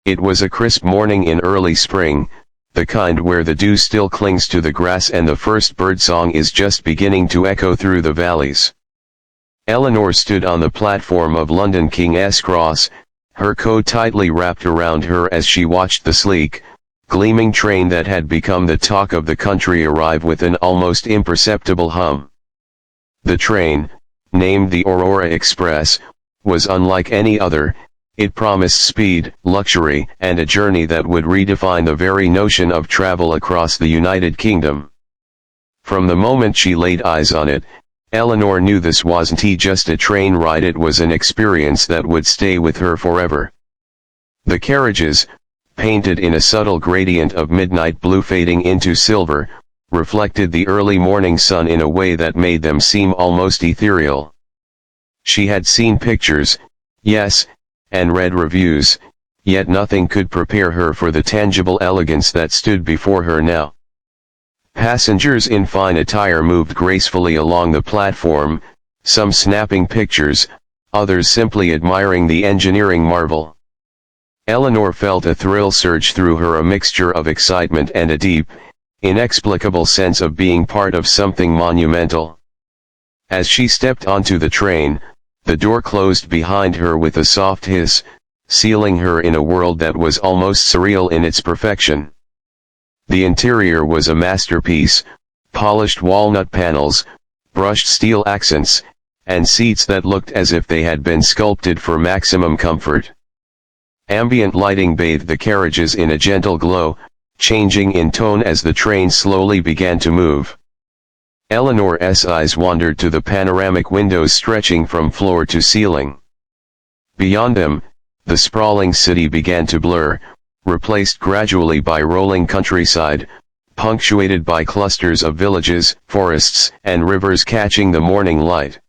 It was a crisp morning in early spring, the kind where the dew still clings to the grass and the first birdsong is just beginning to echo through the valleys. Eleanor stood on the platform of London King's Cross, her coat tightly wrapped around her as she watched the sleek, gleaming train that had become the talk of the country arrive with an almost imperceptible hum. The train, named the Aurora Express, was unlike any other. It promised speed, luxury, and a journey that would redefine the very notion of travel across the United Kingdom. From the moment she laid eyes on it, Eleanor knew this wasn't just a train ride, it was an experience that would stay with her forever. The carriages, painted in a subtle gradient of midnight blue fading into silver, reflected the early morning sun in a way that made them seem almost ethereal. She had seen pictures, yes, and read reviews, yet nothing could prepare her for the tangible elegance that stood before her now. Passengers in fine attire moved gracefully along the platform, some snapping pictures, others simply admiring the engineering marvel. Eleanor felt a thrill surge through her, a mixture of excitement and a deep, inexplicable sense of being part of something monumental. As she stepped onto the train, the door closed behind her with a soft hiss, sealing her in a world that was almost surreal in its perfection. The interior was a masterpiece, polished walnut panels, brushed steel accents, and seats that looked as if they had been sculpted for maximum comfort. Ambient lighting bathed the carriages in a gentle glow, changing in tone as the train slowly began to move. Eleanor's eyes wandered to the panoramic windows stretching from floor to ceiling. Beyond them, the sprawling city began to blur, replaced gradually by rolling countryside, punctuated by clusters of villages, forests, and rivers catching the morning light.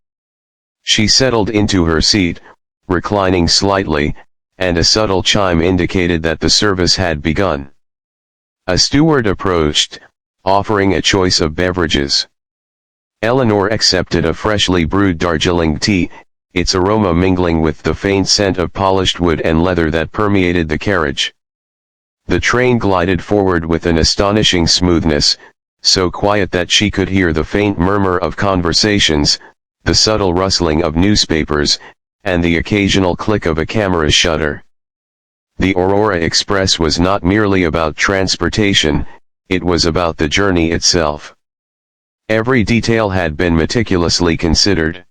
She settled into her seat, reclining slightly, and a subtle chime indicated that the service had begun. A steward approached, offering a choice of beverages. Eleanor accepted a freshly brewed Darjeeling tea, its aroma mingling with the faint scent of polished wood and leather that permeated the carriage. The train glided forward with an astonishing smoothness, so quiet that she could hear the faint murmur of conversations, the subtle rustling of newspapers, and the occasional click of a camera shutter. The Aurora Express was not merely about transportation, it was about the journey itself. Every detail had been meticulously considered.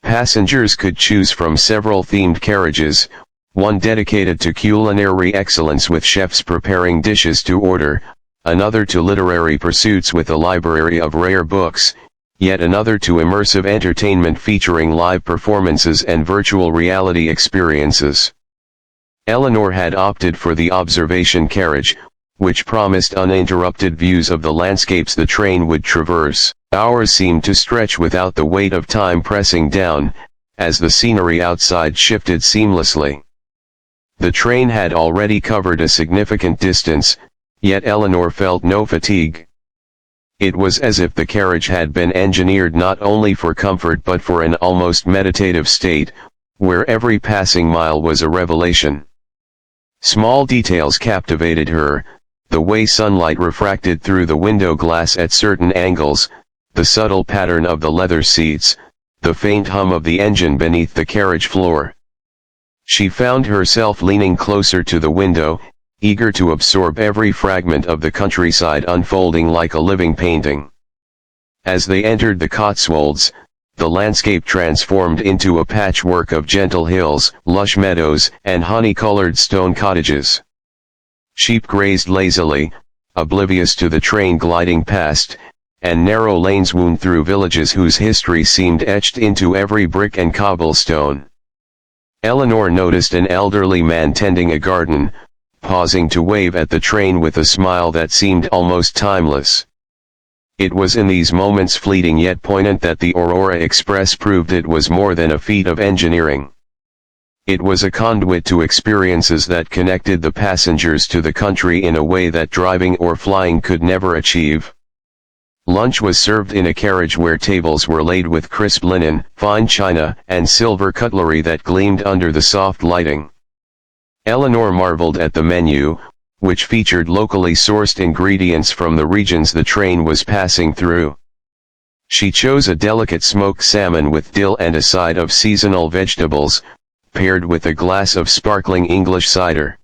Passengers could choose from several themed carriages, one dedicated to culinary excellence with chefs preparing dishes to order, another to literary pursuits with a library of rare books, yet another to immersive entertainment featuring live performances and virtual reality experiences. Eleanor had opted for the observation carriage, which promised uninterrupted views of the landscapes the train would traverse. Hours seemed to stretch without the weight of time pressing down, as the scenery outside shifted seamlessly. The train had already covered a significant distance, yet Eleanor felt no fatigue. It was as if the carriage had been engineered not only for comfort but for an almost meditative state, where every passing mile was a revelation. Small details captivated her, the way sunlight refracted through the window glass at certain angles, the subtle pattern of the leather seats, the faint hum of the engine beneath the carriage floor. She found herself leaning closer to the window, eager to absorb every fragment of the countryside unfolding like a living painting. As they entered the Cotswolds, the landscape transformed into a patchwork of gentle hills, lush meadows, and honey-colored stone cottages. Sheep grazed lazily, oblivious to the train gliding past, and narrow lanes wound through villages whose history seemed etched into every brick and cobblestone. Eleanor noticed an elderly man tending a garden, pausing to wave at the train with a smile that seemed almost timeless. It was in these moments, fleeting yet poignant, that the Aurora Express proved it was more than a feat of engineering. It was a conduit to experiences that connected the passengers to the country in a way that driving or flying could never achieve. Lunch was served in a carriage where tables were laid with crisp linen, fine china, and silver cutlery that gleamed under the soft lighting. Eleanor marveled at the menu, which featured locally sourced ingredients from the regions the train was passing through. She chose a delicate smoked salmon with dill and a side of seasonal vegetables, paired with a glass of sparkling English cider.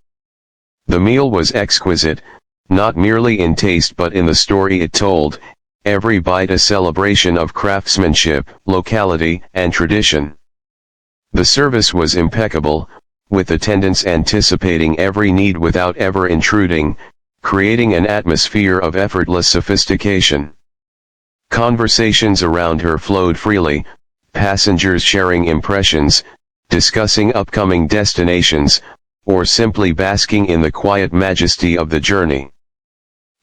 The meal was exquisite, not merely in taste but in the story it told, every bite a celebration of craftsmanship, locality, and tradition. The service was impeccable, with attendants anticipating every need without ever intruding, creating an atmosphere of effortless sophistication. Conversations around her flowed freely, passengers sharing impressions, discussing upcoming destinations, or simply basking in the quiet majesty of the journey.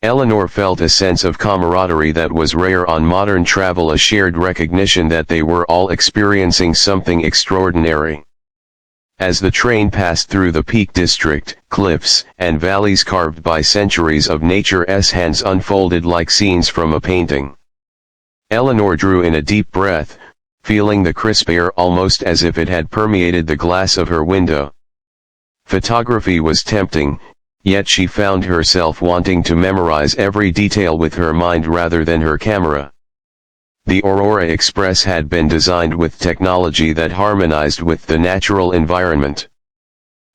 Eleanor felt a sense of camaraderie that was rare on modern travel, a shared recognition that they were all experiencing something extraordinary. As the train passed through the Peak District, cliffs and valleys carved by centuries of nature's hands unfolded like scenes from a painting. Eleanor drew in a deep breath, feeling the crisp air almost as if it had permeated the glass of her window. Photography was tempting, yet she found herself wanting to memorize every detail with her mind rather than her camera. The Aurora Express had been designed with technology that harmonized with the natural environment.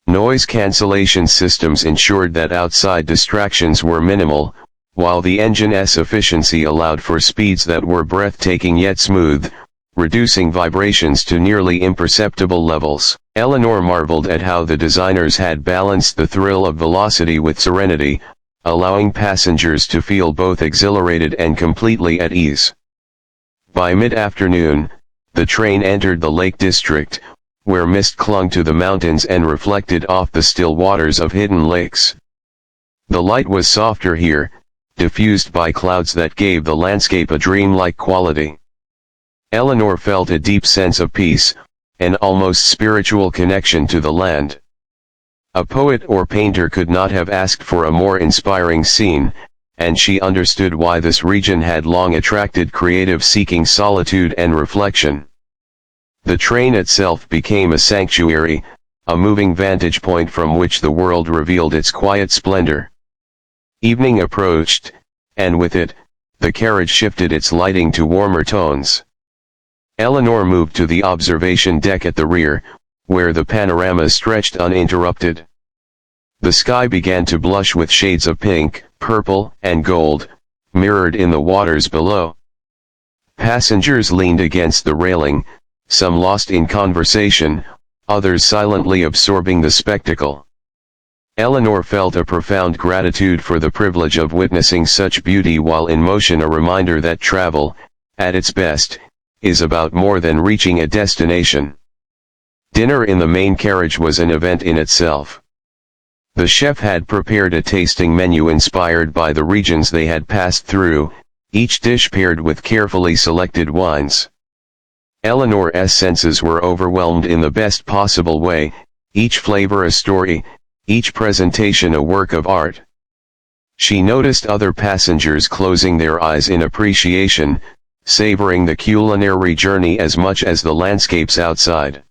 Noise cancellation systems ensured that outside distractions were minimal, while the engine's efficiency allowed for speeds that were breathtaking yet smooth, reducing vibrations to nearly imperceptible levels. Eleanor marveled at how the designers had balanced the thrill of velocity with serenity, allowing passengers to feel both exhilarated and completely at ease. By mid-afternoon, the train entered the Lake District, where mist clung to the mountains and reflected off the still waters of hidden lakes. The light was softer here, diffused by clouds that gave the landscape a dreamlike quality. Eleanor felt a deep sense of peace, an almost spiritual connection to the land. A poet or painter could not have asked for a more inspiring scene, and she understood why this region had long attracted creatives seeking solitude and reflection. The train itself became a sanctuary, a moving vantage point from which the world revealed its quiet splendor. Evening approached, and with it, the carriage shifted its lighting to warmer tones. Eleanor moved to the observation deck at the rear, where the panorama stretched uninterrupted. The sky began to blush with shades of pink, purple, and gold, mirrored in the waters below. Passengers leaned against the railing, some lost in conversation, others silently absorbing the spectacle. Eleanor felt a profound gratitude for the privilege of witnessing such beauty while in motion, a reminder that travel, at its best, is about more than reaching a destination. Dinner in the main carriage was an event in itself. The chef had prepared a tasting menu inspired by the regions they had passed through, each dish paired with carefully selected wines. Eleanor's senses were overwhelmed in the best possible way, each flavor a story, each presentation a work of art. She noticed other passengers closing their eyes in appreciation, savoring the culinary journey as much as the landscapes outside.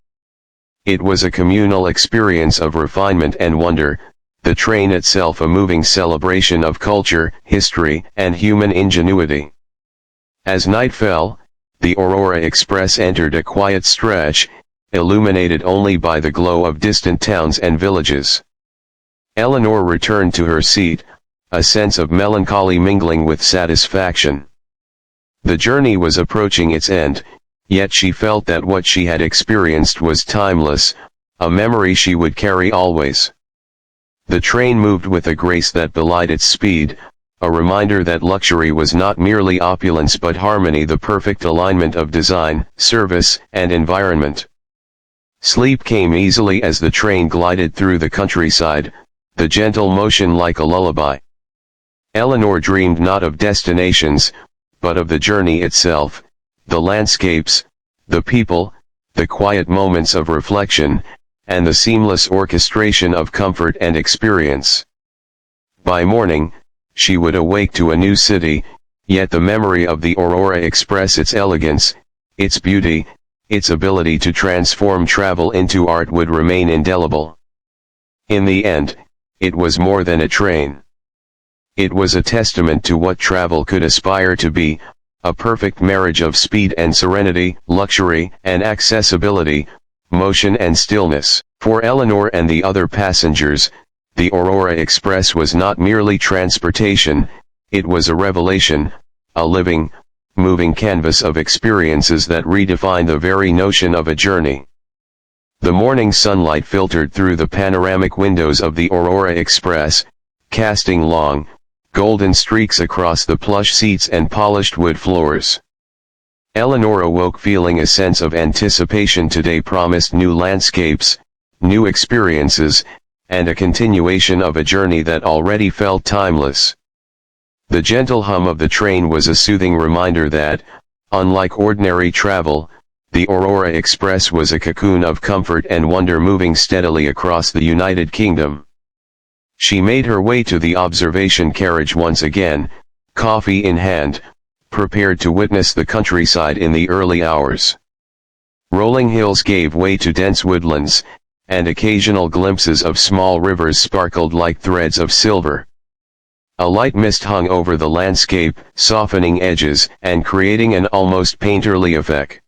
It was a communal experience of refinement and wonder, the train itself a moving celebration of culture, history, and human ingenuity. As night fell, the Aurora Express entered a quiet stretch, illuminated only by the glow of distant towns and villages. Eleanor returned to her seat, a sense of melancholy mingling with satisfaction. The journey was approaching its end, yet she felt that what she had experienced was timeless, a memory she would carry always. The train moved with a grace that belied its speed, a reminder that luxury was not merely opulence but harmony, the perfect alignment of design, service, and environment. Sleep came easily as the train glided through the countryside, the gentle motion like a lullaby. Eleanor dreamed not of destinations, but of the journey itself, the landscapes, the people, the quiet moments of reflection, and the seamless orchestration of comfort and experience. By morning, she would awake to a new city, yet the memory of the Aurora Express, its elegance, its beauty, its ability to transform travel into art would remain indelible. In the end, it was more than a train. It was a testament to what travel could aspire to be, a perfect marriage of speed and serenity, luxury and accessibility, motion and stillness. For Eleanor and the other passengers, the Aurora Express was not merely transportation, it was a revelation, a living, moving canvas of experiences that redefined the very notion of a journey. The morning sunlight filtered through the panoramic windows of the Aurora Express, casting long, golden streaks across the plush seats and polished wood floors. Eleanor awoke feeling a sense of anticipation. Today promised new landscapes, new experiences, and a continuation of a journey that already felt timeless. The gentle hum of the train was a soothing reminder that, unlike ordinary travel, the Aurora Express was a cocoon of comfort and wonder moving steadily across the United Kingdom. She made her way to the observation carriage once again, coffee in hand, prepared to witness the countryside in the early hours. Rolling hills gave way to dense woodlands, and occasional glimpses of small rivers sparkled like threads of silver. A light mist hung over the landscape, softening edges and creating an almost painterly effect.